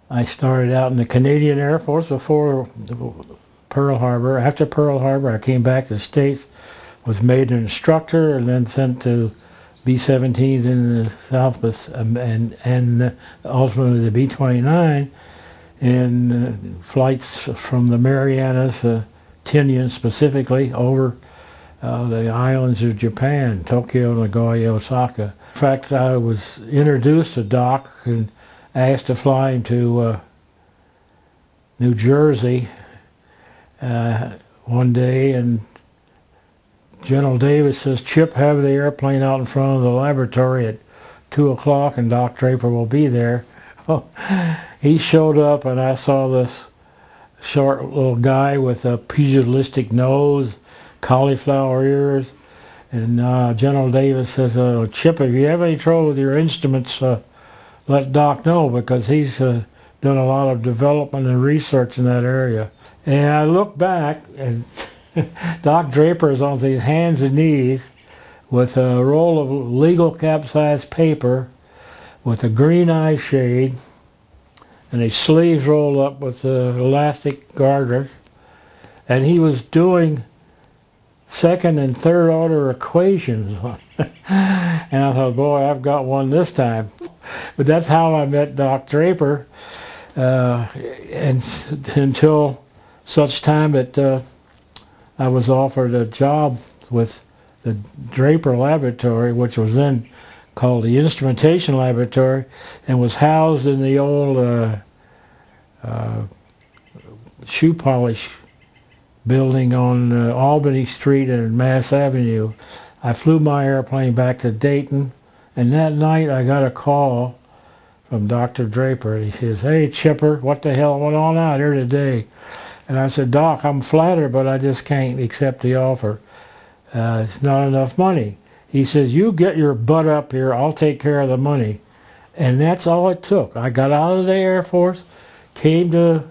I started out in the Canadian Air Force before Pearl Harbor. After Pearl Harbor, I came back to the States, was made an instructor, and then sent to B-17s in the South, and ultimately the B-29 in flights from the Marianas, Tinian specifically, over the islands of Japan, Tokyo, Nagoya, Osaka. In fact, I was introduced to Doc and asked to fly him to New Jersey one day, and General Davis says, "Chip, have the airplane out in front of the laboratory at 2 o'clock and Doc Draper will be there." He showed up and I saw this short little guy with a pugilistic nose, cauliflower ears, and General Davis says, "Chip, if you have any trouble with your instruments, let Doc know, because he's done a lot of development and research in that area." And I look back, and Doc Draper is on his hands and knees with a roll of legal capsized paper with a green eye shade and his sleeves rolled up with elastic garters, and he was doing second and third order equations. And I thought, boy, I've got one this time. But that's how I met Doc Draper, and until such time that I was offered a job with the Draper Laboratory, which was then called the Instrumentation Laboratory, and was housed in the old shoe polish building on Albany Street and Mass Avenue. I flew my airplane back to Dayton, and that night I got a call from Dr. Draper. He says, "Hey, Chipper, what the hell went on out here today?" And I said, "Doc, I'm flattered, but I just can't accept the offer. It's not enough money." He says, "You get your butt up here, I'll take care of the money." And that's all it took. I got out of the Air Force, came to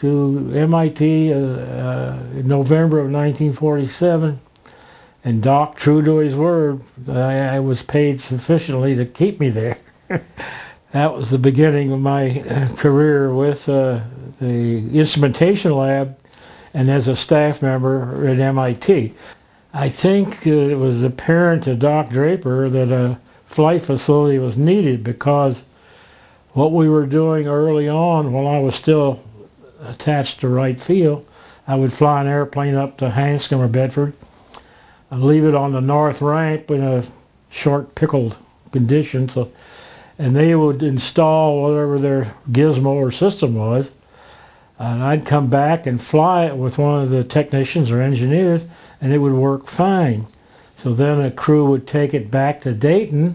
MIT in November of 1947, and Doc, true to his word, I was paid sufficiently to keep me there. That was the beginning of my career with the instrumentation lab and as a staff member at MIT. I think it was apparent to Doc Draper that a flight facility was needed, because what we were doing early on, while I was still attached to Wright Field, I would fly an airplane up to Hanscom or Bedford, I'd leave it on the north ramp in a short pickled condition, and they would install whatever their gizmo or system was, and I'd come back and fly it with one of the technicians or engineers, and it would work fine. So then a crew would take it back to Dayton,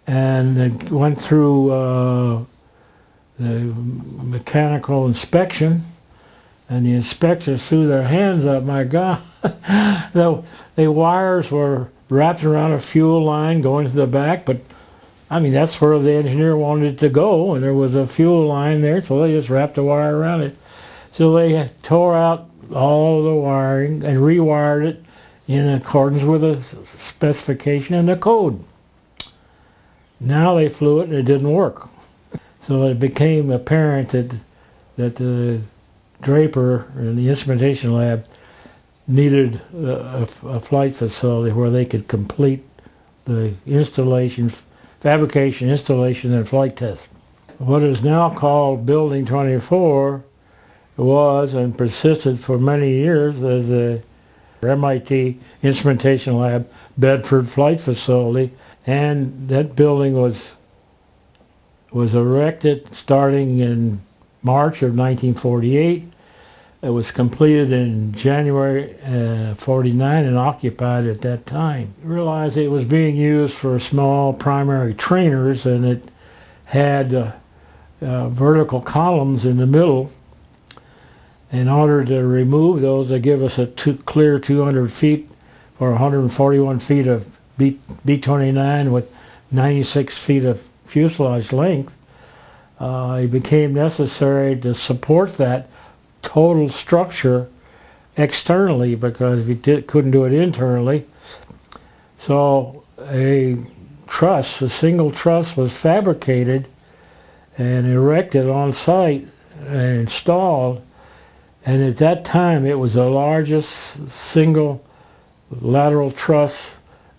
and it went through the mechanical inspection, and the inspectors threw their hands up. My God, the wires were wrapped around a fuel line going to the back, but I mean, that's where the engineer wanted it to go, and there was a fuel line there, so they just wrapped a wire around it. So they tore out all the wiring and rewired it in accordance with the specification and the code. Now they flew it and it didn't work. So it became apparent that the Draper and the instrumentation lab needed a flight facility where they could complete the installation, fabrication, installation, and flight test. What is now called Building 24 was and persisted for many years as the MIT Instrumentation Lab Bedford Flight Facility, and that building was erected starting in March of 1948. It was completed in January 49 and occupied at that time. Realized it was being used for small primary trainers, and it had vertical columns in the middle. In order to remove those, they give us a clear 200 feet or 141 feet of B-29 with 96 feet of fuselage length. It became necessary to support that total structure externally, because we couldn't do it internally. So a single truss was fabricated and erected on site and installed. And at that time, it was the largest single lateral truss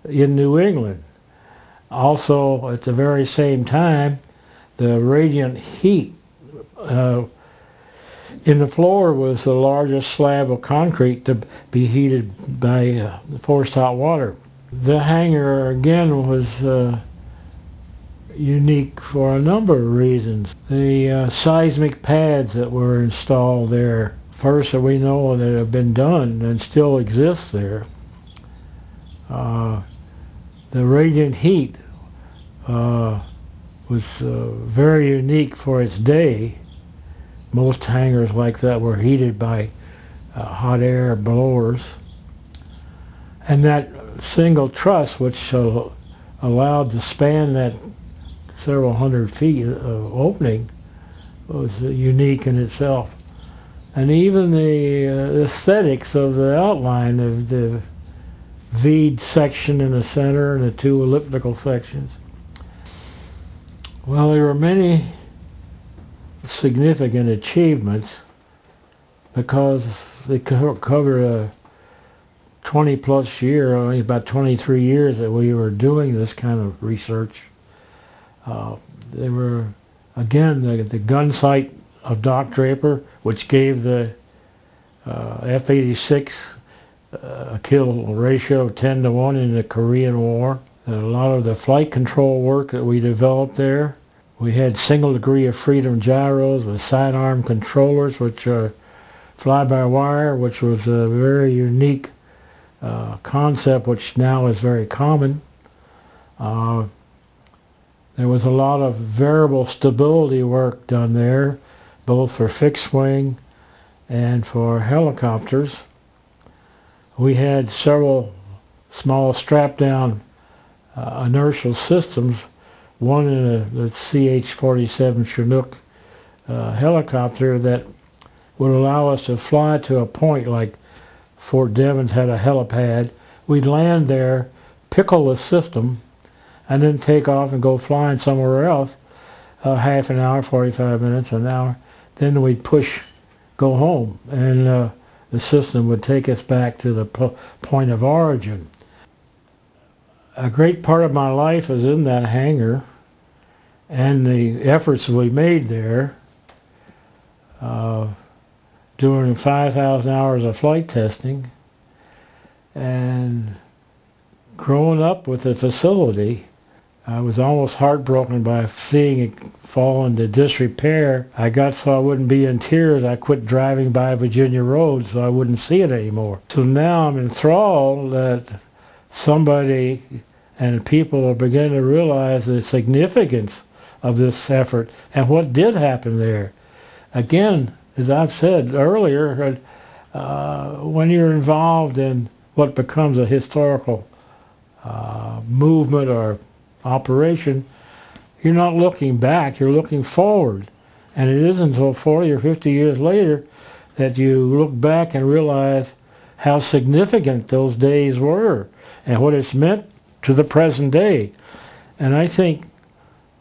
in New England. Also, at the very same time, the radiant heat in the floor was the largest slab of concrete to be heated by forced hot water. The hangar, again, was unique for a number of reasons. The seismic pads that were installed there, first that we know that have been done and still exist there. The radiant heat was very unique for its day. Most hangars like that were heated by hot air blowers. And that single truss, which allowed to span that several hundred feet of opening, was unique in itself. And even the aesthetics of the outline of the V'd section in the center and the two elliptical sections. Well, there were many significant achievements because they covered a 20-plus year, only about 23 years that we were doing this kind of research. They were, again, the gun sight of Doc Draper, which gave the F-86 a kill ratio of 10-to-1 in the Korean War. A lot of the flight control work that we developed there. We had single degree of freedom gyros with sidearm controllers, which are fly-by-wire, which was a very unique concept, which now is very common. There was a lot of variable stability work done there, both for fixed wing and for helicopters. We had several small strap-down inertial systems, one in the CH-47 Chinook helicopter that would allow us to fly to a point like Fort Devens had a helipad. We'd land there, pickle the system, and then take off and go flying somewhere else, half an hour, 45 minutes, an hour. Then we'd go home, and the system would take us back to the point of origin. A great part of my life is in that hangar, and the efforts we made there during 5,000 hours of flight testing, and growing up with the facility, I was almost heartbroken by seeing it fall into disrepair. I got so I wouldn't be in tears, I quit driving by Virginia Road so I wouldn't see it anymore. So now I'm enthralled that somebody and people are beginning to realize the significance of this effort and what did happen there. Again, as I've said earlier, when you're involved in what becomes a historical movement or operation, you're not looking back, you're looking forward. And it isn't until 40 or 50 years later that you look back and realize how significant those days were and what it's meant to the present day. And I think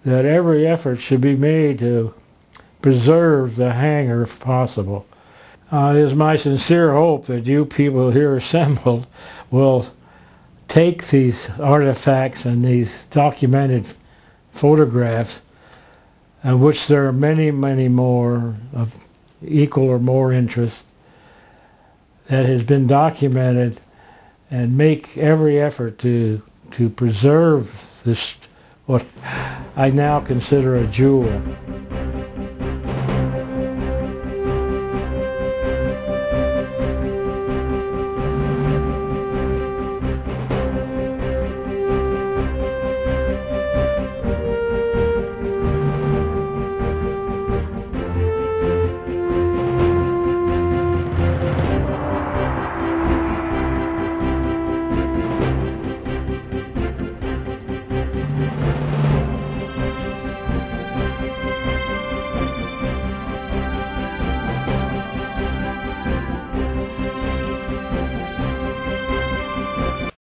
that every effort should be made to preserve the hangar if possible. It is my sincere hope that you people here assembled will take these artifacts and these documented photographs, of which there are many, many more of equal or more interest, that has been documented, and make every effort to preserve this, what I now consider a jewel.